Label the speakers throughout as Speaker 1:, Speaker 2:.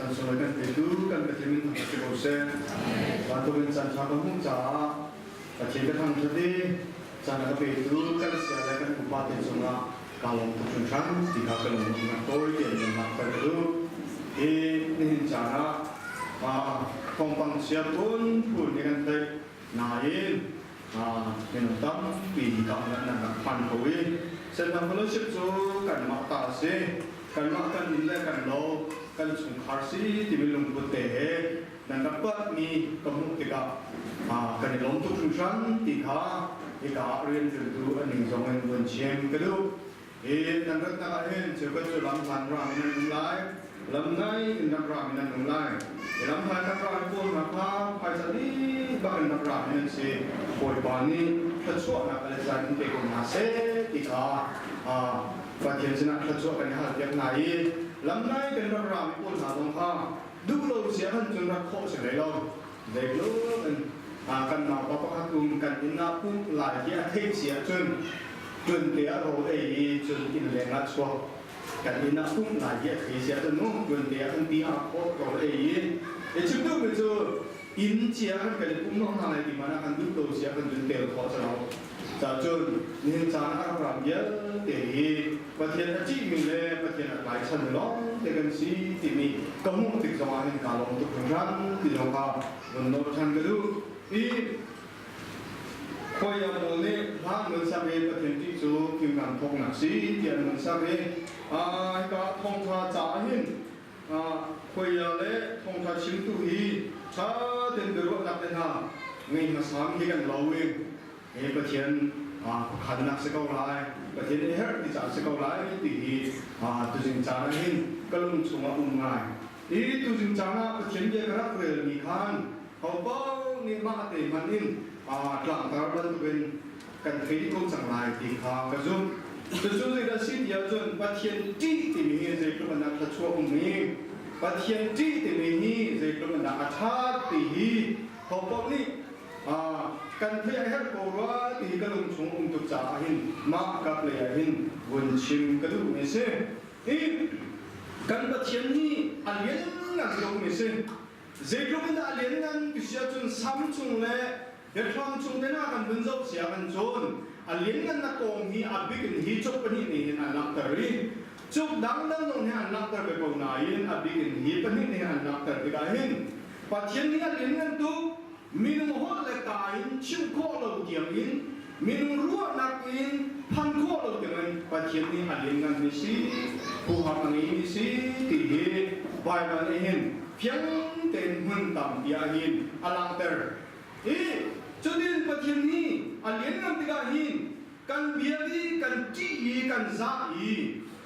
Speaker 1: san solo kan itu kan ketimin tak kebose bantu mensan sama muncah kecil kan jadi sana itu kan siapa kan kupatin semua kalau tujuan tiga kalau mengatur dia mengatur itu ini cara kompang siapun pun dengan baik naik menentang pilih kawan pankowi sedang fellowship tu kan mata se kan makan nilai kan lo kan sungkarsi di belum putih dan dapat ni kamu tiga kan long tu tujuan tiga rian itu aning zaman bencian kedua dan kata juga dalam raminan mulai lamnai indam raminan mulai dalam raminan pun maka pasali bahkan raminan si porbani tersuat nak alasan untuk masih tiga bagian sana tersuat kan hal yang lain lamnai indam raminan pun hadong ha dulu siaran cuma kau selelong dulu kan nak apa hatung kan ina pun lagi akhir siaran jun dia roh jun in lengat so kan ina pun lagi akhir siaran no jun dia kan dia roh itu betul in siaran kan pun no hal di mana kan dulu siaran jun dia kau selelong jun ni cara orang dia deh bagian aji mile bagian lain selelong dengan si timi kamu tik zaman kalau untuk program di rumah menurut dulu kau yang boleh hang mensabe potensi tu kita thong nasi dia mensabe kita thong tha cahin kau yang le thong tha cintu hi cha den beruk nak den ha ngai masam hi kan lawing petian khanak sekau lai petian her di ca sekau lai ti tu jing cha hin kalung chunga ngai tu jing cha petian dia kerak rel ni kan kau bau ni mati manin tlang tarban ben kan thấy công chẳng lại thì khang cái zoom từ chỗ này là xin giờ zoom bắt hiện chỉ thì mình dễ lúc mình đã thật chua mình bắt hiện chỉ thì mình dễ lúc mình đã thắt thì họ bảo ni kan thấy hết cổ ra thì cái lồng chúng tục trả hin mắc gặp lại hin vun chim cái đủ mình xem kan bắt hiện ni anh liên ngăn lúc mình xem dễ lúc mình đã liên ngăn thì sẽ chun sắm chung lệ để tham chung thế nào cần vun dốc sẽ cần chôn liên ngăn là công hi bikin hi chốc bên hi này anh làm tới chốc đáng đáng nông anh làm tới về cầu này bikin hi bên hi này anh làm tới cái hin và thiên ni liên ngăn tu mình hốt lại cái chim khó lâu tiếng in mình ruột nặng in phan khó lâu tiếng in và thiên ni liên ngăn ni si phù hợp này ni si thì vài lần hin phiền tên hun tầm bia hin làm tới cho nên bất thiên ni liên ngăn tiga hin kan biari kan ci kan za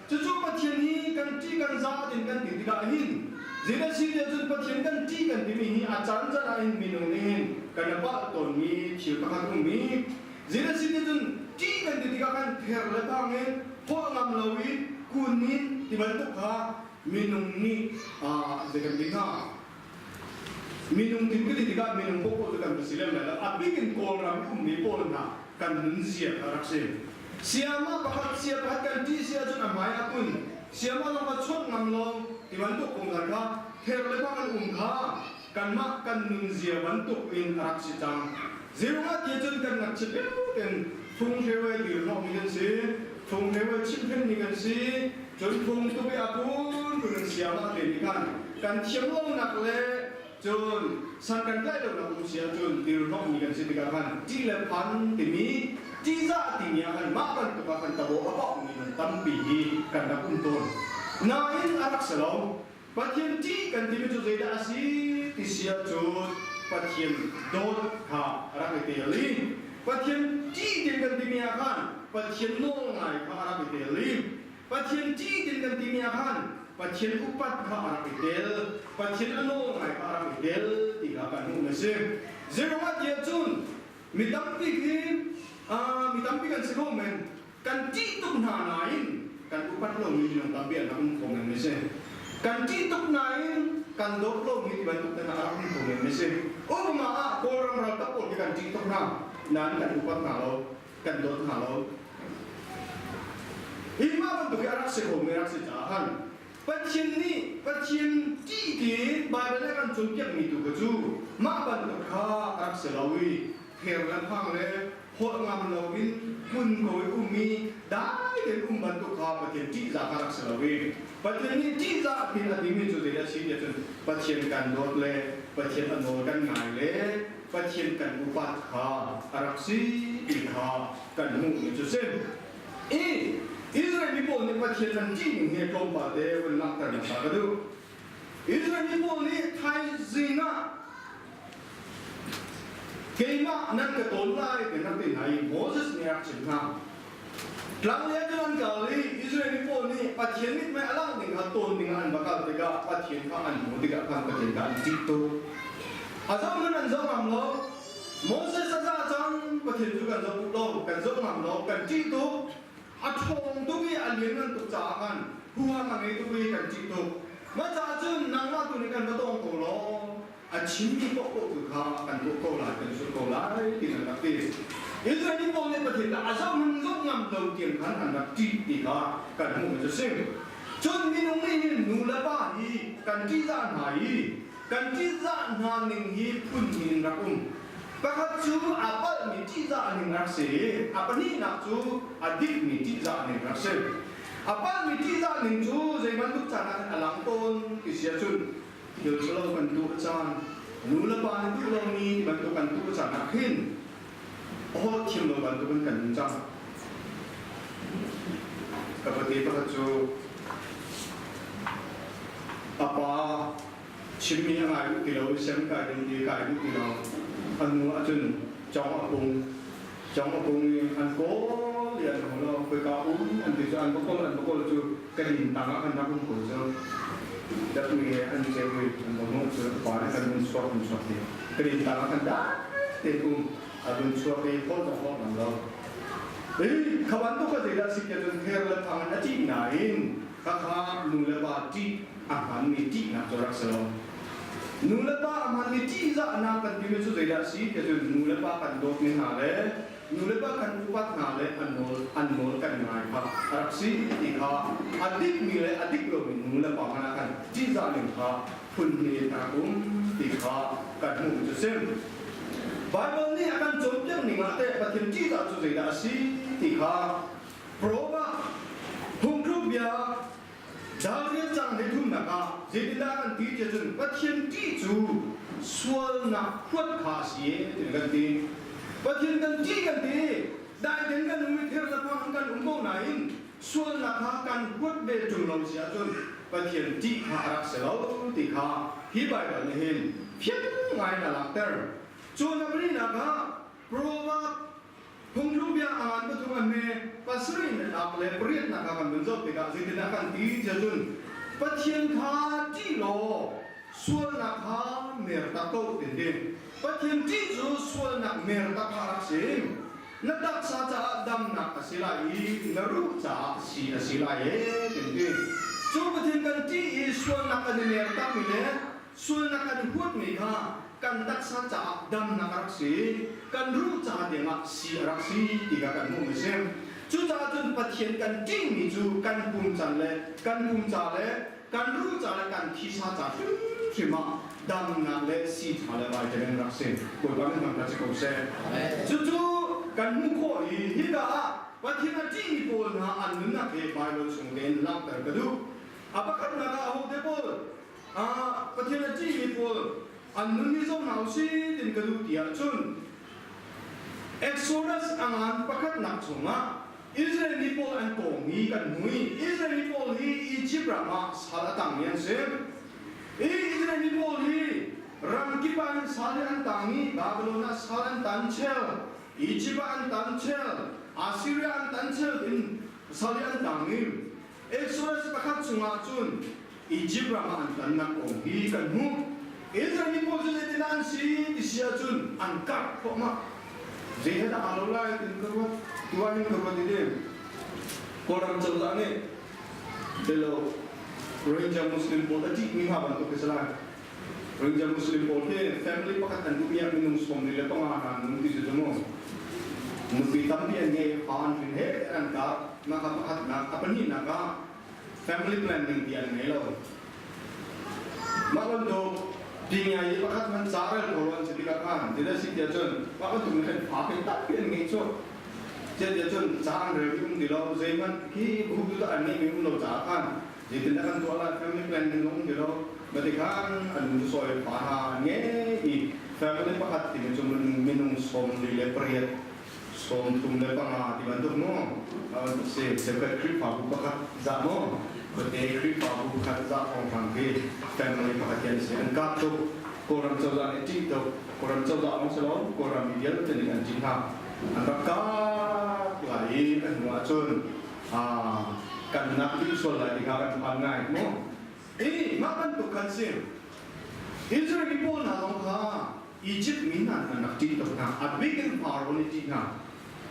Speaker 1: cho bất thiên ni kan ci kan za din kan tiga hin jika si dia jun bất thiên kan ci kan dimi hi acan za hin minung hin kan apa ton mi chiu kan mi jika si dia jun ci kan tiga kan ther la tang hin ho ngam lawi kunin dibantu ha minung ni jika dinga minum tinggi tiga minum pokok dengan bersilam dalam bikin kolam kumi polna kan mensia karakse siapa pakat siapa kan di siapa tu namanya pun siapa nama cot ngamlong dibantu kongkarga terlepas ungka kan makan mensia bantu in karakse jang zerunga dia kan nak cepet kan fung hewa di rumah mungkin si fung hewa cipten mungkin si jod fung tu be apun dengan siapa demikan kan siapa nak le Jun, sangat kaya dalam usia Jun di rumah ni kan sedikit kan, dilepan demi, tidak demi akan makan kebakan tahu apa ni tanpa kan nak untung. Nain anak selau, patian ti kan demi tu zeda asyik usia Jun, patian dot ha anak itali, patian ti kan demi akan, patian nongai ha anak itali, patian ti kan demi akan. Pasien upat ka arah idel, pasien ano ay arah idel, tiga kan nasi. Zero mat dia cun, mitampi kan sekomen, kan cituk nain, kan upat lo minum tapi anak komen nasi. Kan cituk nain, kan dok lo dibantu dengan arah komen nasi. Oh maa, orang rata pun kan cituk nan kan upat kalau, kan dok kalau. Ima bentuk arah sekomen arah sejahan. Pasien ni, pasien di บาเบลกันจุดยังมีตุกจูมาบันตุข้ารักเสลาวีเฮียรันพังเลยพวกงามลวินคุณโกยมีได้เดินบันตุข้าประเทศจีนรักเสลาวีประเทศนี้จีนเป็นอดีตมีจุดเดียวสิจนประเทศกันโดดเลยประเทศอันโนกันง่ายเลยประเทศกันอุปัตข้ารักสีอีข้ากันมุ่งจุดเส้นอิสราเอลpeopleนี่ประเทศนั้นจริงเหตุการณ์บาดเจ็บวันนักการสักดูอิสราเอลpeopleนี่ไทยจีน่าเกี่ยมานั่นก็ต้นไล่เป็นนักที่ไหนโมเสสเนี่ยจึงนะหลังเลี้ยงจนเก่าเลยอิสราเอลpeopleนี่ประเทศนี้ไม่อะไรหนึ่งต้นหนึ่งอันบักกัลติกาประเทศเขาอันโมติกาพันประเทศกันจิตโตอาจารย์นั้นจะทำแล้วโมเสสอาจารย์ประเทศทุกกันจะพูดแล้วกันจะทำแล้วกันจิตโตอัฐงตุกีอันเลี้ยงนั้นตุกจากกันหัวมันไม่ตุกีกันจิตตุมาจากจุนนังว่าตุนี้กันมาต้องโกโลอันชิมที่โกโก้ตุกากันโกโก้ลายกันสุดโกลายที่นั่นนักที่อิสราเอลบอกในประเทศอาจารย์มันก็งำเราเกี่ยงขันอันนักจิตที่กากันมุ่งจะเสื่อมจนมีน้องนี่นูละบ้าฮีกันจิตานหายกันจิตานหาหนึ่งฮีพุ่นหินรักประคับจูอาปัลมีที่จะหนึ่งรักเสียอาปัลนี่นักจูอาดิบมีที่จะหนึ่งรักเสียอาปัลมีที่จะหนึ่งจูใจมันทุกจานอันหลังต้นที่เสียจุนเดี๋ยวเรากันทุกจานนูละบานทุกเรานี้มันทุกกันทุกจานนักหินโอ้ทีมเรากันทุกกันจานกับปฏิประคับจูอาปาชิมมีอะไรที่เราเสมกันดีกันที่เราอันนู้นจนจองอปุงอันโก้เรียนของเราไปกับอันที่จะอันโก้จูกระดิ่งต่างกันทั้งคนคนเจ้าจะมีอันเจ้าวิอันโน้ตจะปาร์กันมันสวดเดียวกระดิ่งต่างกันได้แต่อันสวดไปพ้นจากห้องเราขวันตุกจะได้สิ่งที่เธอเล่าทางนั้นจีนไหนข้านูเลบาจีอาหารมีจีนักจรักเสลนูเลบามันมีที่จะนักกันที่ไม่สุดใจสิแต่จนนูเลบากันโดดไม่หาเลยนูเลบากันอุบัติหาเลยอันโนกันง่ายครับรักสีที่ข้าอดีตมีเลยอดีตเราเป็นนูเลบากันกันที่จะหนึ่งข้าคุณมีตาคุ้มที่ข้ากันมุ่งจะเส้นไบเบิลนี่อาการโจมตีหนึ่งมาแต่ประเทศที่จะสุดใจสิที่ข้าเพราะว่าหุ่นรูปยาดาวเรืองจังในทุ่งนักเจดิลากันที่จะจนประเทศที่จูส่วนนักขวดขาเสียถึงกันทีประเทศกันที่กันทีได้ถึงกันวิเทศพังกันโมไหนส่วนนักกันขวดเบจุงเราเสียจนประเทศที่ขารักเสลาที่ขาฮิบายกันเห็นเพียงไงน่ะลักเตอร์จนนับนี้นักเพราะว่าหุ่นรูปยาอ่านก็ทุกอันเมย์ภาษาอินเดียอักเลเปรียดนักการเป็นจบที่การสิ่งที่นักการที่จะจุนประเทศข้าที่โลส่วนนักข้าเมื่อตะโกนเด่นประเทศที่จูส่วนนักเมื่อตะข้ารักเสียนักดักษาจะดำนักศิลาอีนรูปจะศิลาเด่นจูประเทศกันที่ส่วนนักการเมื่อตะมีเลยส่วนนักการพูดมีค่ะกันดักษาจะดำนักรักษีกันรู้จักเดียงสีรักษีที่กันมุ่งเสียมจู่จะจนประเทศกันจริงมีจู่กันปุ่มจันเลยกันปุ่มจันเลยกันรู้จักเลยกันที่ชาจะที่มาดำนักเลยสีทะเลไว้จะเป็นรักษีบทบาทมันจะเกิดเสียจู่กันมุ่งข้ออีฮิดาประเทศกันจริงมีปุ่มนะอันนั้นนักเก็บไปลงส่งเดินลังแต่กระดูอาปะกันนักเอาเดบุประเทศกันจริงมีปุ่มอันนู้นนี่ส่งหาสิถึงกระดูกที่อาจุนเอ็กโซดัสอันนั้นประคับนักส่งมาอิสราเอลนิโพลอันโกงมีกันมุ้ยอิสราเอลนิโพลที่อียิปต์รามาสาระต่างยันเสียอิสราเอลนิโพลที่รังกิปันสาระต่างนี้บาบิโลนสาระต่างเชลอียิปต์อันต่างเชลอาซีเรียอันต่างเชลอินสาระต่างนี้เอ็กโซดัสประคับส่งมาจุนอียิปต์รามาอันต่างนักโกงมีกันมุ้ยอิสราเอลนิโพลจะได้นั่นสิที่เสียจุนอันกัดพวกมาเจ้าหน้าอาลูลาย์ถึงกับว่าตัวนี้กับว่าดีเด่นคนเราจะรู้เนี่ยเดี๋ยวโรฮิงญามุสลิมพอที่มีมาบันทุกอิสลามโรฮิงญามุสลิมพอที่ family ประกันทุกอย่างมีนุ่มสมนี่แหละต้องอาหารนุ่มที่สุดมั้งมุสลิมทั้งที่ยังไงฟานฟินเฮอันกับนักประกันนักapaนี่นัก family planning ที่ยังไงเรา makan tu tinggal ini pakat mencari kolon sedikitkan tidak sih dia cun makan tu mungkin apa tak pian ngecok jadi cun jangan review di laut zaman ki buku tu ane minum lo jangan jadi tidak kan tualah family planning dong di laut berarti kan anu soal paha nge family pakat ini cuma minum som di leperiat som tum lepang dibantu no sebagai krip aku pakat zaman berarti krip aku pakat zaman orang ke family pakat yang seengkap tu korang coba itu korang coba orang selalu korang media tu dengan cinta anak lain kan macam kan nak visual lagi kan pangai no makan tu kan sih Israel pun nak Egypt minat anak cinta na abikin paroni cinta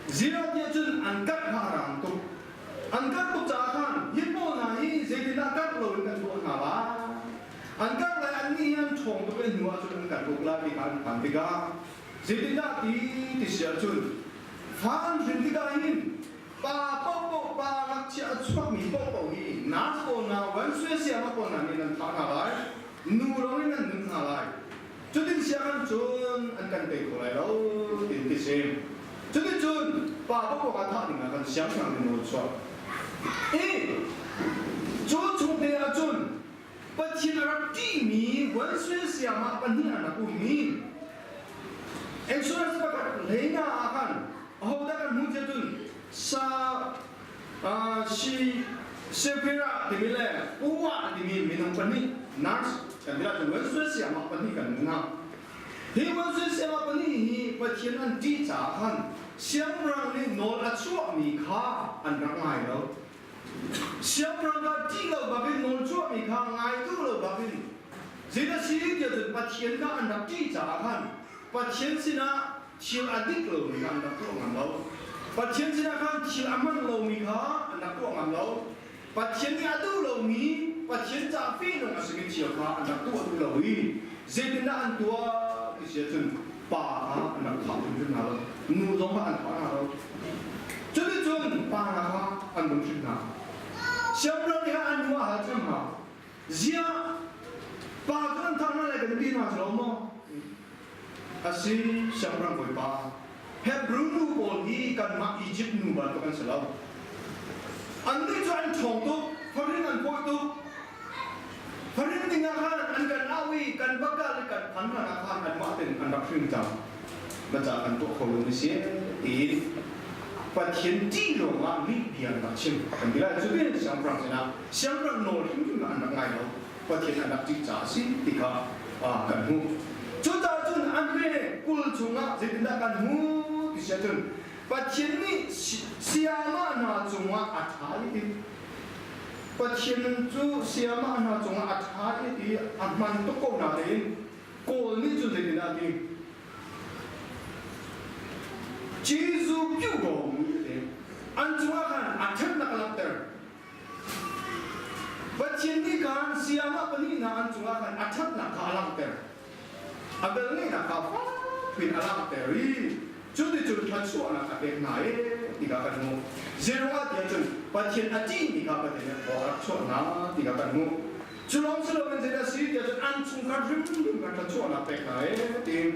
Speaker 1: zira dia cun angkat harang tu angkat tu jangan hipo nahi jadi angkat lo kan tu nala angkat lah ni yang chong tu kan dua cun angkat tu lagi kan pantiga jadi nak di siapa cun fan pantiga ini pa popo pa nakcia cuak mi popo ini nas po na wan suai siapa po na ni nan thang halai nurong ni nan halai jadi siapa cun angkat tu kolai lo di sini jadi cun pa popo kata ni akan siapa ni nurong cuak cun dia cun Pachinarap di mi, wan suai siapa pani anak umi. Insurance pakai lena akan, oh dah kan muncul tu si sepira dimilih, uwa dimi minum pani, nars kan dia tu wan suai siapa pani kan mana. He wan suai siapa pani he pachinan di cakan, siapa orang ni nol acuak mi kah anak ngai lo. Siapa orang di lo babin nol cuak mi kah ngai tu lo babin. Jadi sih dia tu pachian kah anak di cakan. Pasien sina sil adik lo mi anak tu orang lo. Pasien sina kan sil aman lo mi kah anak tu orang lo. Pasien ni adu lo mi, pasien capi lo masih kecil kah anak tu adu lo mi. Jadi nak antuaisia tu pa anak tu tu lo. Nudong pa anak lo. Jadi tu pa anak anak tu na. Siapa ni antua macam mana? Zia pa kan tanah lagi di mana selama. Asyik siapa orang berpa, Hebrew nu boleh kan mak Egypt nu bantu kan selalu. Anda jangan contoh, faringan foto, farin tinggalkan anda lawi kan bakal kan anda akan anda maten anda perintah, baca kan tu kolonisi ini, pasien tiga orang ni dia nak cim, kan bila juga siapa orang sana, siapa orang nol itu anda ngayo, pasien anda dicasi tiga kan mu. Contoh tu anda kul cunga jadi kan hu bisa tu. Pasien ni siapa na cunga atai di. Pasien tu siapa na cunga atai di aman tu kau nak ni. Kau ni tu jadi nak ni. Jesu piu ni. Anjunga kan atai nak lapter. Pasien ni kan siapa peni na anjunga kan atai nak lapter. Abel ni nak kau pin alam teri, jadi macam nak kau naik, tiga kanu. Zero dia tu, pasien aji ni kau pada ni, orang cuak tiga kanu. Julung menjadi si dia tu ancung karim kan cuak nak naik, tim.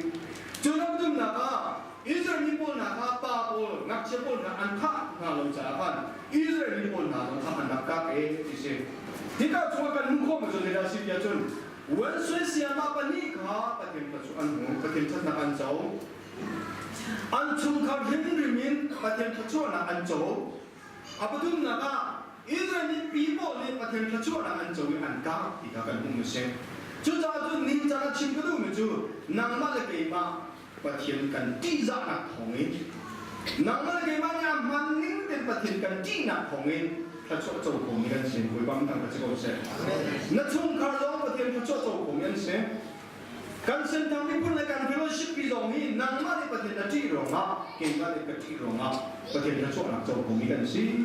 Speaker 1: Julung tu nak Israel ni pun nak apa pun, nak siapa pun nak angkat kalau jalan. Israel ni pun nak anak kau di sini. Tiga cuak kan muka menjadi si dia tu. Wan suai siapa pani kah pakai percuan pakai cakap anjau, ancung karim rimin pakai percuan anjau, apa tu nak Israel ni people ni pakai percuan anjau ni angkat tidak akan mungkin. Jadi tu ni cara cipta tu macam nama lagi ma pakai kan tiga nak hongin, nama lagi ma yang maning dan pakai kan tiga nak hongin. 他做工人先，会帮他这个先。那从开始我天他做工人先，kan sentang ni pun lekan fellowship bidong ni nang mari patin na tiro nga kenga le katiro nga patin na so na so kumikan si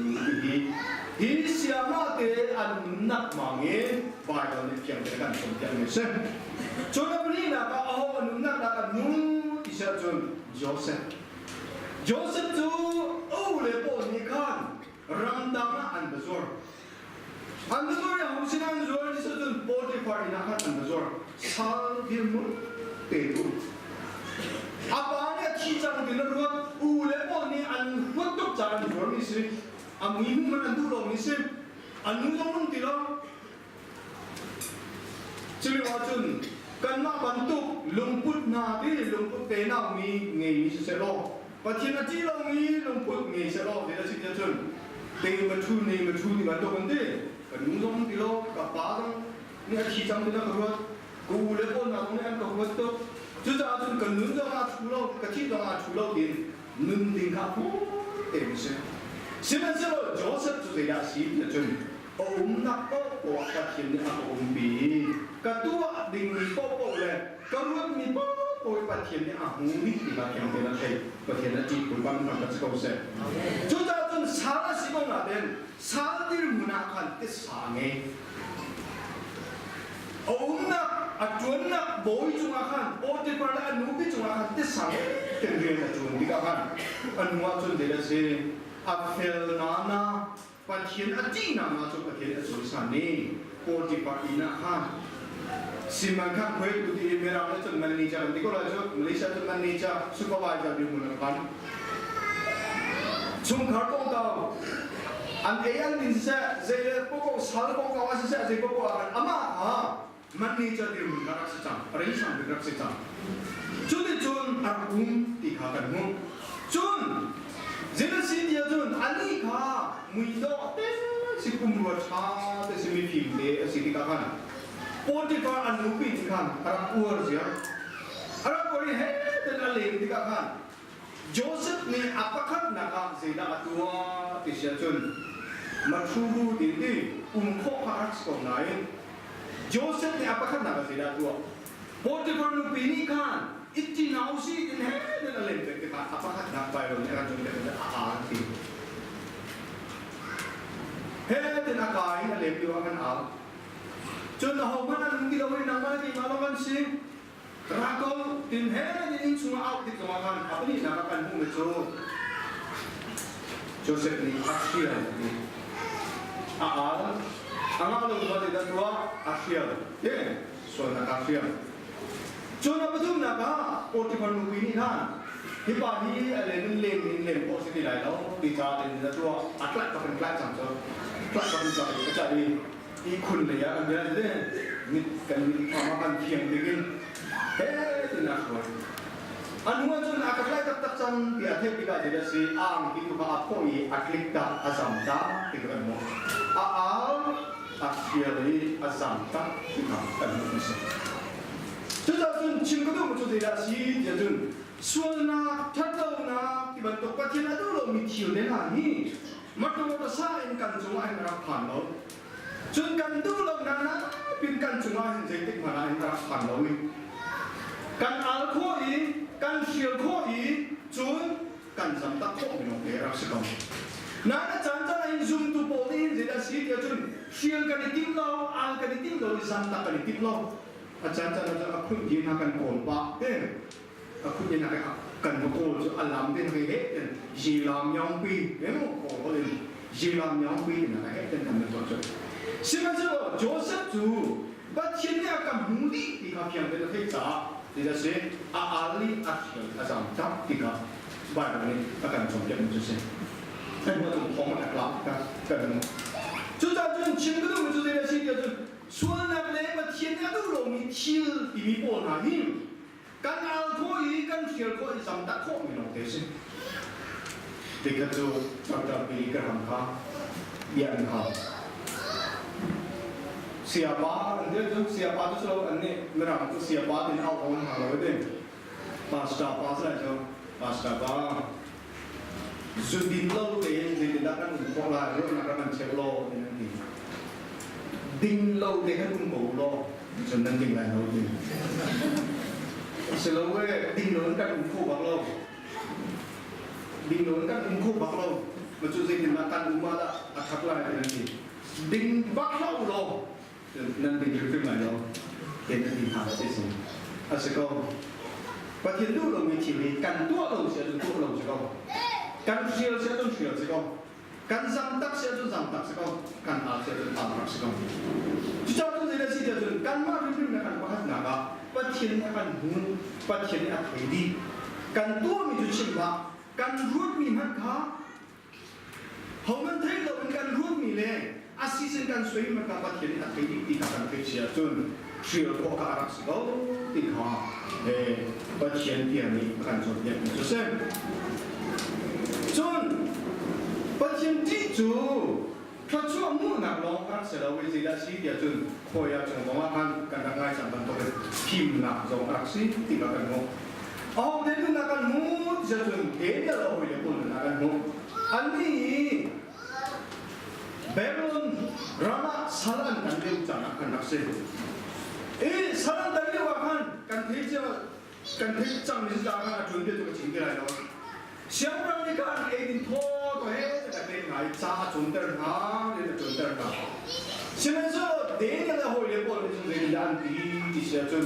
Speaker 1: di siama te an nak mange Bible ni piang kan so piang ni se chona puni na ka aho an nak na ka nu isa chon Joseph tu le po ni kan ramdama an bezor Anda zor yang mesti anda zor di situ body part ini akan anda zor sal dirmun tetu. Apa ni kijang di luar ulebo ni an untuk jalan zor ni sih. Amu ibu mana dulu ni sih anu zor ni lo. Cili wajun kan mak bantu lumput nabi lumput tena mi ngai selo. Patian aji lo mi lumput ngai selo dia sih dia cun. Teng macam ni di bantu bende. Kan nungzong di lo kapal ni kijang di luar ulebo na ni an kapal tu. Jadi ajun kan nungzong aculo kijang aculo din nungding kapu sih. Sebenarnya Joseph tu dia sih dia cun. Nak popo patian ni aku umbi. Ketua dengan popo le, kalau ni popo patian ni aku umbi di bagian mana saya patian ni kurban nak sekau se. Jadi tu salah sih kau ngaden, salah dir munakan tesange. Nak acuan nak boy cungakan, ote pada anubi cungakan tesange. Kendrian acuan dikakan, anu acuan dia se, afel nana. Patian aji nama tu patian aji sana, poti patina kan. Simakan kue tu di merah tu manager, di kolah tu Malaysia tu manager supervisor di mana kan. Cuma kau tahu, antaian ni saya pokok sahal pokok awas saya pokok akan ama manager di mana sejam, rencana di mana sejam. Jadi John akum dikhakan mu, John. Jadi dia tu, ani kah, muda, si kumpulan cah, si film deh, si dikakan. Poti kah anu pin kan, orang uar je. Orang kori dan alim dikakan. Joseph ni apakah nak zina atua dia tu, macam ini umkok harus kau naik. Joseph ni apakah nak zina atua? Poti kah anu pin kan. Itu nausi ini dan alim kita apakah nak bayar ni kan jumlah kita ahati. Dan akai alim itu akan al. Contoh mana mungkin awal nama ni malam sih. Rakau din ini semua out di kemakan apa ni namakan hum itu. Joseph ni akhir ni. Al, angal lupa tidak tua akhir. Soal akhir. Cuma betul nak poti perlu ini kan, hipani lem posisi lain tau, dicatat di tu atlet pakai kelas macam, kelas pakai macam ikun le ya, dia ni kan makan siang begin, tidak kuat. Anu macam akhlak tak cang dia tepika jadi si ang itu apa akhlak tak azam tak itu kan mo, akhirnya azam tak itu kan mesti. Jadi 친구도 muncul dari si, jadi suara tertawa dibantu patian itu lo mikir dengan ni, mata saya kan cuma yang rapan lo, kan tu lo nana pinkan cuma yang jadi mana yang rapan lo, kan alkohol, kan alkohol, kan sampai kok minum berak sekam. Nana jangan yang zoom tu boleh jadi si dia sial kan ditim lo, al kan ditim lo, sampai kan ditim lo. Ajar-ajar aku dia nak kolpak, aku dia nak kol alam dia nak jilam yang pi, memang kol jilam yang pi nak kan betul. Sebenarnya Joseph tu, baca ni akan mudi di kaki yang dia kerja, dia se ali akhir azam tak tiga, barang ni akan contoh macam tu. Kan macam orang nak kan. Sudah tu cinta tu dia si dia tu. Suara lebat tiada tu lomi cil di bawah nahim. Kan alkohol kan alkohol sampai kok minum desi. Dekat tu sampai pilih kerangka biar kau. Siapa dia tu siapa tu selalu ni merang tu siapa di alkohol halau itu. Pasta tu pasta. Sudin lau deh ditindakan untuk lalu nak celo ini. Ding lau deh kan kumpu lo, jangan ding lain lau ding. Selalu ding lau kan kumpu bak lo, ding lau kan kumpu bak lo, macam saya tindakan rumah dah akak lain nanti. Ding bak lo, nanti kita lain lo, kita ding hal sih. Asyikau, pasien dulu lo micili, kan tua lo siapa tua lo asyikau, kan sial siapa sial asyikau. กันจำตักเสียจนจำตักสักคนกันอาเสียจนตามตักสักคนจุดเจ้าจนเสียสิเดียวจนกันมาริมๆนะกันว่าหนักปัจเจียนกันหูปัจเจียนอัตถิดีกันตัวมีจุดชิมว่ากันรูดมีมันค่ะเขามันเทเราเป็นกันรูดมีเลยอาศัยกันสวยมันกับปัจเจียนอัตถิดีที่กันเสียจนเชื่อพวกอารักษาติดหอปัจเจียนที่นี้กันจนเย็นจุดเส้นจนปัจเจียนที่จูถ้าช่วงนู้นนักร้องรักษาเราวิจิตรศิลป์จนคอยจนบอกว่ากันทำงานสัมพันธ์ตัวพิมพ์นักร้องรักษาที่กันงอ๋อเดี๋ยวนักมูจะจนเดี๋ยวเราไปเรียนคนนักมูอันนี้เบลล์รามาสลันกันเดียวจากนักรักษาสลันกันเดียวกันที่จะกันที่จังมิสดากันจนเดี๋ยวจะชิงกันแล้วเสียงเราในการเอ็นโทก็เฮ้จะเป็นไงจ้าจนเดินหาเดี๋ยวจนเดินหาเชื่อไหมจ๊ะเดี๋ยวเราไปเรียนคนจนเรียนยันดีที่เสียจน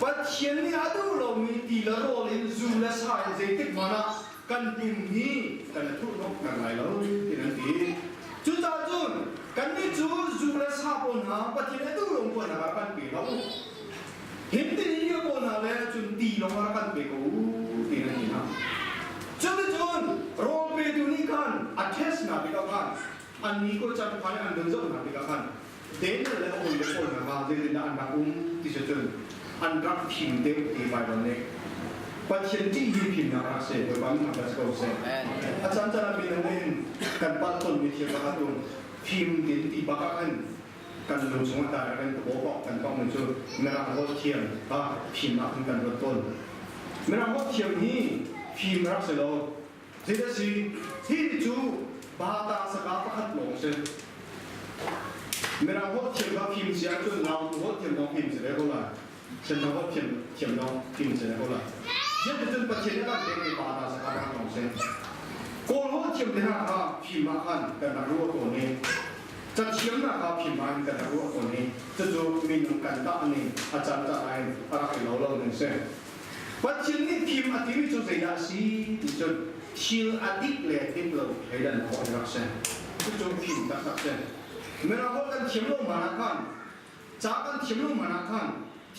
Speaker 1: ปัจจุบันนี้อาดูเรามีตีละโรลินซูและสายเจติกมานะกันดิมนี้กันทุกนกกันไหลแล้วที่นั่นดีจุดจ้าจุนกันนี่จูและสาปนหาปัจจุบันดูลงปนหากันปีแล้วเห็นที่นี่ปนหาแล้วจุนตีลงมากันปีกูที่นั่นดีนะจุดโรเบดูนี่กันอัจฉริยะปีกันอันนี้ก็จะพายอันเดินจงนะปีกันเดินแล้วคนเดียวคนนะเดินอันนักที่จะจุนอันรักพิมพ์เด็กที่ไปวันนี้ปัจจุบันที่ยิมพิมพ์นักเสียโดยบางท่านก็จะเสียอาจารย์จะนำไปนั่งเล่นกันปัตตนวิทยาการตุนพิมพ์เด็กที่บ้านกันลงสมัครได้กันตัวบอกกันต้องมันจุดเมื่อเราเทียมพิมพ์มาเป็นกันต้นเมื่อเราเทียมนี้พิมพ์รักเสียแล้วที่จะสิที่จูบาตาสกัดพัดหลงเสียเมื่อเราเทียมกับพิมพ์เสียจนเราตัวเทียมน้องพิมพ์เสียแล้วล่ะฉันทำว่าเทียมน้องพิมพ์เสียแล้วล่ะยังจนปัจจุบันเด็กในบาตาสกัดพัดหลงเสียก่อนว่าเทียมเนี่ยครับพิมพ์มาขันกันรู้ว่าตัวนี้จะเทียมนะครับพิมพ์มากันรู้ว่าตัวนี้จะดูมีหนุ่มกันด้านนี้อาจารย์จะอ่านอะไรเราเล่าหนึ่งเสียปัจจุบันพิมพ์อธิวิจุเสียสีจนชิลอดีตเลยที่เราให้ดันขอรักษาจนพิมพ์รักษาเมื่อเรากันเทียมลงมานักขันจากกันเทียมลงมานักขัน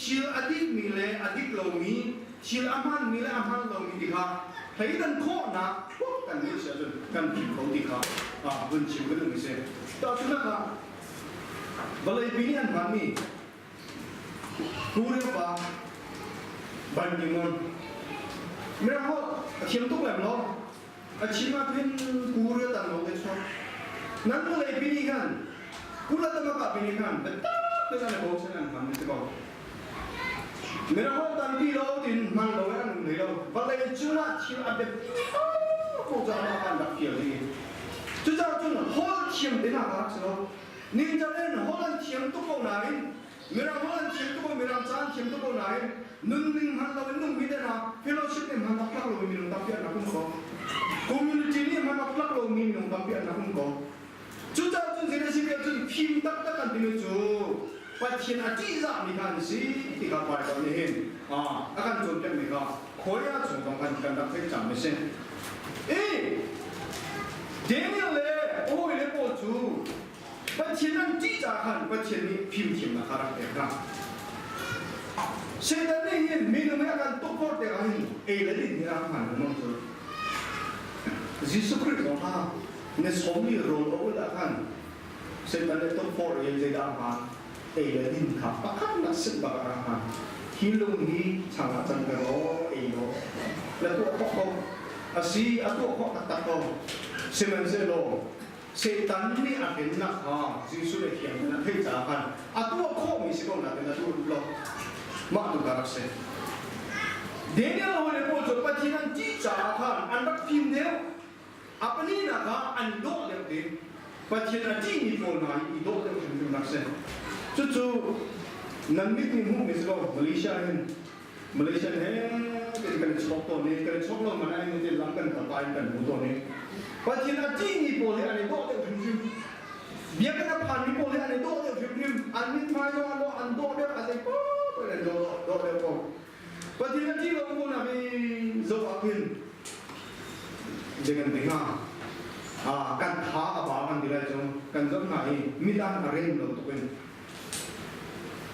Speaker 1: ชิลอดีตมีเลยอดีตเรามีชิลอามันมีเลยอามันเรามีดีค่ะให้ดันขอนะกันนี่เสียจนกันพิมพ์เขาดีค่ะบุญชิมก็ต้องมีเสียต่อจากนั้นค่ะบริบีนี้อันมันมีผู้เรียกว่าบันดิมอนเมื่อเราเทียมตุ้งแบบเราอาชีพเป็นกูเรียกต่างโลกเลยใช่นั่นก็เลยปีนี้กันกูเล่าตั้งแต่ปีนี้กันแต่ตั้งแต่โบสถ์นั้นมันไม่ใช่ก่อนเมื่อเราตั้งปีเราดินมันเราไม่รู้เลยเราวันเลยจุน่าที่อันเดียวกูจะมาการดับเกี่ยวดีจุดจ้าจุนฮอลเทียมเดินหารักษานี่จะเล่นฮอลเทียมตุ้งเอาไหนเมื่อเราฮอลเทียมตุ้งเมื่อเราจานเทียมตุ้งเอาไหนนุ่งมันเราเป็นนุ่งมิดนะเฟลโลชิพเนี่ยมันมาพลักเรามีนุ่งตับเปียกนะคุณก็คอมมูนิตี้เนี่ยมันมาพลักเรามีนุ่งตับเปียกนะคุณก็จุดจ้าจุนเสียชีวิตจุนพิมพ์ตักกันเป็นจุดปัจจุบันที่จะมีการสิที่เขาไปตอนนี้เห็นอาการจุดเป็นมีการคอยอาจุดต้องการการดับเบิลจำไม่ใช่เดี๋ยวเลยโอ้ยเลยปวดจูปัจจุบันที่จะหันปัจจุบันพิมพ์นะครับเอกนะเช่นนั้นนี่มีหนึ่งอาการตกปอดแต่กันเลยนี่อาการมันมันตัวจิตสุขริของเขาเนี่ยสมมีโรลเอาไว้กันเช่นนั้นตกปอดยังจะได้มาเลยนี่ครับปะกันนักศึกษากันฮิลงนี้ช่างจังกะโรแล้วตัวเขาอาศัยตัวเขาตัดเขาเช่นนั้นเสร็จแล้วเสร็จตอนนี้อาเป็นนักจิตสุขเขียนนักเทศะกันตัวเขามีสิ่งนั้นเป็นตัวเรามาดูการเสพเดี๋ยวเราเรียกว่าจุดปัจจุบันที่จะทำอันรักพิมพ์เดียวอันนี้นะครับอันโดดเดียวเองปัจจุบันที่มีคนมาอีโดดเดียวพิมพ์นักเสพจู่ๆนั่นไม่มีหุ้นมิสโกมาเลเซียเห็นเป็นการช็อปตัวนี้การช็อปเรามันอะไรมันจะล้างกันกับไปกันหมดตัวนี้ปัจจุบันที่มีคนอันนี้โดดเดียวพิมพ์เบียกันผ่านมีคนอันนี้โดดเดียวพิมพ์อันนี้มาโยนอันโดดเดียวอะไรก็do lepo. Pati nanti kalau pun nabi zoakin dengan dengar, กันท้าอาบากันดีเลยจงกันจงไหนมิดานอะไรเราตัวเป็น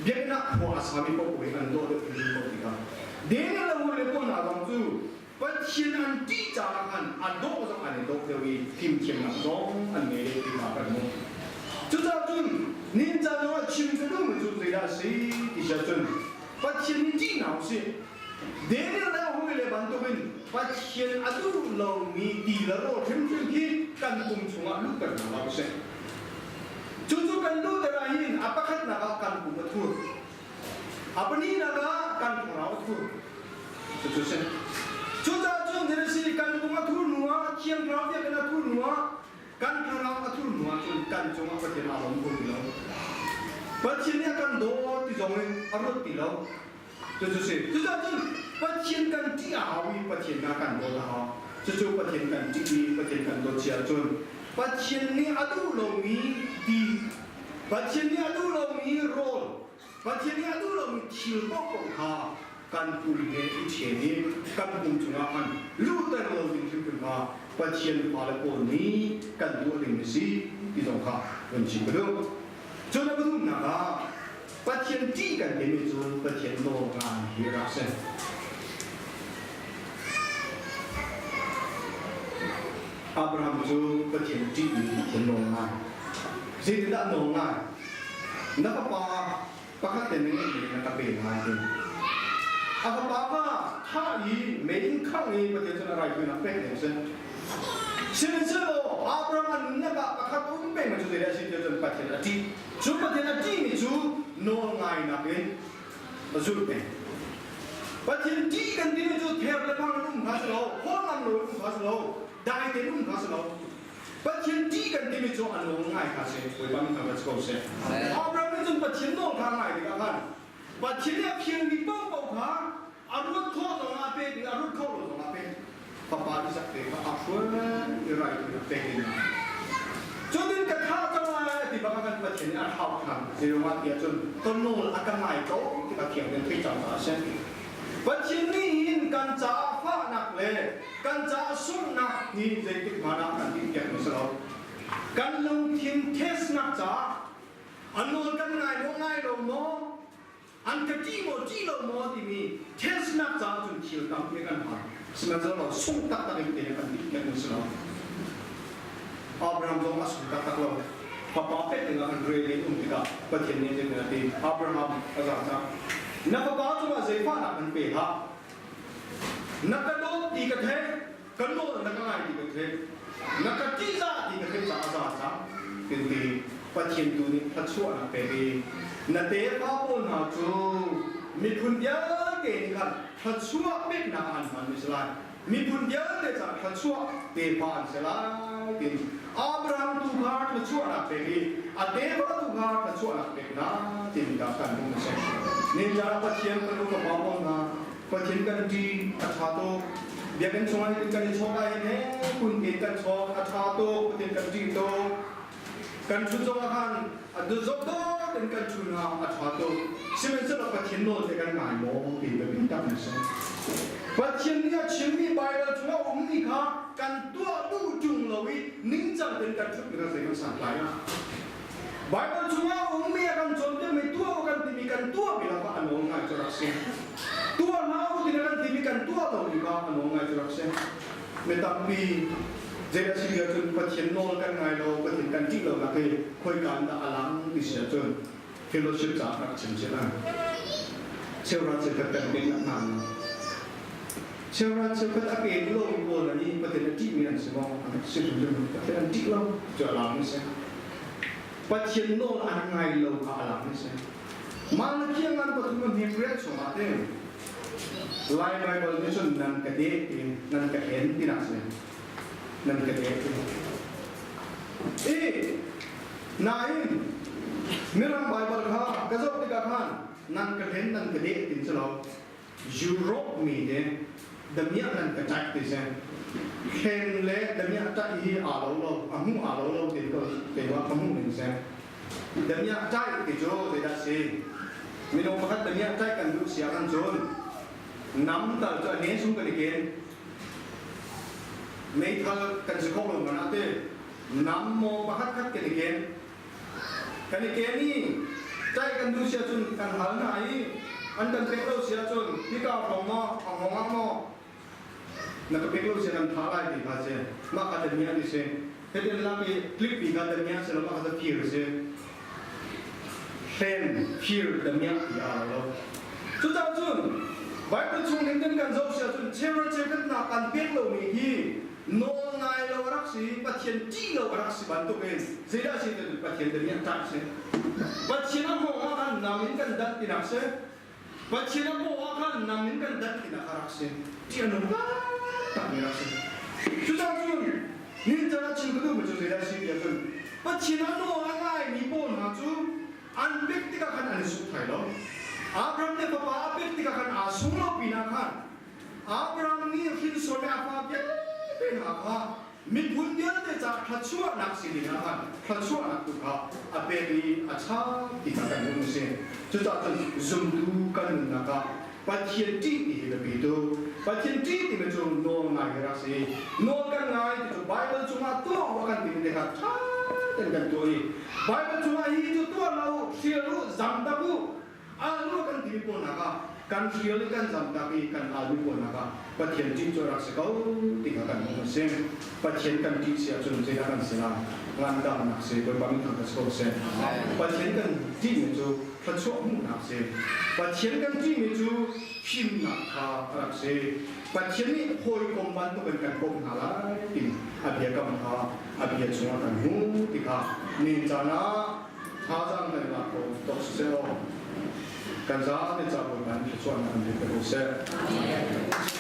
Speaker 1: เบียนักหัวสามีก็คุยกันโดดเป็นคนดีกันเดี๋ยวเราเรียกว่านาบังจูปัจจุบันที่จากันอันโดดจากอันนี้โดดเดียวทีมเขียนนักร้องอันนี้ที่มากันมั้งจุดจ้าจุนนินจาโน้ตชิมกันดูมันจุดเดียวสิที่จะจุนปัจจุบันที่หนาวสิเดี๋ยวเราหัวเรียบันตัวเป็นปัจจุบันอันดูเรามีดีแล้วเราถึงที่กันกุมชงลูกกันเราเสร็จจุดกันดูแต่ละหินอัปคัดนักกันกุมทุนอัปนี้นักกันกุมเราทุนจุดเสร็จจุดจุดเดี๋ยวสิกันกุมทุนนัวเชียงเราเดียกันทุนนัวกันเราทุนนัวจุดกันจงอัปเดตเราลงทุนเราปัจจุบันกันโดที่จงอารมณ์ที่เราจุดเสร็จจุดจุดปัจจุบันกันที่อาวิปัจจุบันกันโดละฮะจุดปัจจุบันกันที่วิปัจจุบันโดเชียจุดปัจจุบันนี้อดูเรามีดีปัจจุบันนี้อดูเรามีโรลปัจจุบันนี้อดูเรามีทิลปอกข้าการพูดเรื่องที่เช่นนี้การพูดถึงอันรู้แต่เราจริงๆว่าปัจจุบันพาเลโกนี้การดูเรื่องนี้ที่ตรงข้าเป็นสิ่งเดียวจนเราดูนะครับปัจจุบันที่กันเห็นจุดปัจจุบันโลกาฮิราเซนอับราฮัมจูปัจจุบันที่เห็นโลกาสิ่งที่ได้โลกานักป่าประคัตเต็มนี้นักเบลมาจริงอับราฮัมถ้าอีเมดินข้างนี้ประเทศอะไรคือนักเป็นเองเช่นเช่นเช่นโลอับราฮัมนักประคัตอุ้มเป็นมันจุดเดียวสิ่งเดียวจนประเทศที่จุดประเทศที่มีจุดโลกานักเป็นจุดเป็นประเทศที่กันที่มีจุดเทียบและพังนุ่มข้าศึกเราโค่นนุ่มข้าศึกเราได้เต็มนุ่มข้าศึกเราปัจจุบันที่กันที่มีจุดอันโลง่ายข้าศึกคุยบ้างทำอะไรก็เสร็จอับราฮัมจุดปัจจุบันโลกาง่ายดีกันปัจจุบันเพียงมีป้องกันข้าอารุณข้อตรงอาเป็นอารุณข้อตรงอาเป็นพระบาทสักเดียวอาช่วยอะไรก็เป็นจนถึงกระทำจังไรที่บางคนปัจจุบันอาเข้าทำเรื่องว่าเดียวจนต้นโน้ตอาการไหนโตที่มาเขียนเป็นที่จังหวะเช่นปัจจุบันนี้กันจะฟ้าหนักเลยกันจะสุ่มหนักนี่จะติดมาหนักกันที่เกี่ยวกับเรากันลงทีมเทสหนักจ้าอันโน้นกันง่ายลงโน้อันกระจี้โมจี้เราโมที่มีเทสนักจ้าจนเที่ยวตั้งไม่กันผ่านสมัยเราสุ่มตักตักเองกันที่แก่มุสลิมอับราฮัมต้องมาสุ่มตักตักเราพอป้าเป็นงานเรื่องนี้ที่กับประเทศนี้จะเป็นที่อับราฮัมอาจารย์จ้านักบ้าตัวเซฟ้านักมันเปย์ฮะนักกระโดดตีกระเทยกระโดดนักง่ายตีกระเทยนักกระจี้จ้าตีกระเทยจ้าเป็นที่ประเทศตัวนี้พัชวนักเปย์นั่นเองข้าพูดหาจูมีคนเยอะเก่งกันทัดชัวเป็นนักอันมันไม่ใช่มีคนเยอะเลยจากทัดชัวเตปานเสลายกินอับราฮัมตุกาทัดชัวนักเป็นอันเดบราตุกาทัดชัวนักเป็นนะที่มีการกันมุ่งเส้นนี่จะรับเชียงกันลูกกับพ่อพ่อนะก็เชียงกันดีอัฐาโตเดี๋ยวกันช่วยกันช่วยได้เนี่ยคุณเห็นกันช่วยอัฐาโตคุณเห็นกันดีโตกันชุดจงอาคารดูจบโตเป็นกันชุนหาอัฐาโตสิ่งที่เราปฏิโนดกันงานโมเป็นแบบนี้ตั้งแต่เช้าปฏิเนี้ยชีวิตไปแล้วช่วยอุ้มนี่ค่ะกันตัวดูจุงเราวินิ่งจังเป็นกันชุดเป็นสิ่งที่สั่งไปนะไปแล้วช่วยอุ้มเมียกันจนจะไม่ตัวกันที่มีกันตัวเป็นอะไรอันนู้นไงจะรักเสียตัวเราที่นั่นที่มีกันตัวตัวนี้ก็อันนู้นไงจะรักเสียไม่ต้องมีเจ้าสิ่งที่จนปฏิโนดกันไงเราปฏิกันที่เราละคือคุยกันแต่อลังที่เสียจนเฟลโลชิพจากนักชิมเชล่าเชื่อรัฐเสกเป็นเป็นนักนานเชื่อรัฐเสกเป็นอาเกณฑ์โลกโลกนี้ปฏิที่มีอันสมองสิ่งที่เราปฏิที่เราจะอลังนี่ใช่ปฏิโนดอันไงเราก็อลังนี่ใช่มันเกี่ยงกันปฏิมันมีเปรียบสมมาเต็มไลน์ไบเบิลนี่ส่วนนั้นกระเด็นนั่นกระเห็นที่นั่นใช่นั่นกระเด็นนายเมื่อเราไบเบิลข้ากระจกที่กับท่านนั่นกระเห็นนั่นกระเด็นที่สลบยุโรปมีเด่นดำเนียนั่นกระจายที่เช่นเห็นเล่ดำเนียใจที่อาโลโลอามุ่งอาโลโลที่ก็เป็นว่าอามุ่งหนึ่งเช่นดำเนียใจที่โจที่ได้สิมีน้องพัดดำเนียใจกันดูเสียกันจนน้ำแต่จะเน้นสุ่มกันอีกเองไม่ทันกันจะเข้าลงมาหน้าเต้ นำโมมาฮัดคัดกันอีกเกณฑ์นี่ใจกันดูเสียจนกันหาไหนอันกันเป็นเราเสียจนที่ก้าวของหม้อของห้องหม้อนักเป็นเราเสียกันท้าไรดีพาเสียมากกันเนี้ยดิเสียเห็นแล้วมีคลิปปีกันเนี้ยเสียแล้วมากกันพิวเสียเป็นพิวเนี้ยที่อะไรเราจุดจ้าจุนไว้ประชุมกันกันเราเสียจนเชื่อกันนักกันเป็นเรามีที่โน้นายเรารักสิปัจเจียนจีเรารักสิบันทุกเองเสียดายสิแต่ปัจเจียนเนี้ยจัดเสียปัจเจียนมองว่ากันนามินกันดัดที่นักเสียปัจเจียนมองว่ากันนามินกันดัดที่นักรักเสียที่นั่นก็ตัดไม่รักเสียจุดจ้าจุนนี่จะรักชิมก็ดูมันจะเสียดายสิเดียวกันปัจเจียนโน้นอะไรมีปนหาจูอันเบกติกากันอันสุดท้ายแล้วอาบรามเนี่ยป้าเบกติกากันอาสุโลปีนักขันอาบรามนี่คิดส่วนอาภาพยังเป็นอาภาพมีบุญเยอะแต่จากพระชั่วนักสิ่งนี้นะครับพระชั่วนักตุกะอาเปรีอาชาติกันมุ่งเสียจุดตัดจุดดูกันนะครับปัจเจียนจีที่เราไปดูปัจเจียนจีที่มันจะโน้นายรักสิโน้นกันไงที่จะไบเบิลจุมาตัวว่ากันที่มันเด็กชาติกันตัวอีไบเบิลจุมาฮีจุตัวเราเสียรู้จำตะบูอาลูกันที่ปุ่นนะครับกันเสียรู้กันจำตะบีกันอาลูปุ่นนะครับปัจเจียนจีจะรักสิเขาที่กันมุ่งเสียปัจเจียนกันจีเสียจนเสียกันเสียงานดำนักเสียโดยบางทีก็เสียปัจเจียนกันจีมันจะพระชั่วมุ่งนักเสียปัจเจียนกันจีมันจะพิมพ์นักข่าวรักเสียปัจเจียนนี้คอยกองบันต้องเป็นการกองหาละอินอาเบียกำหาอาเบียชงกันหูที่ข้านิจานะท้าจังเป็นหลักของตกเสียกันซะในจากบทบาทที่ชวนกันเป็นผู้เสีย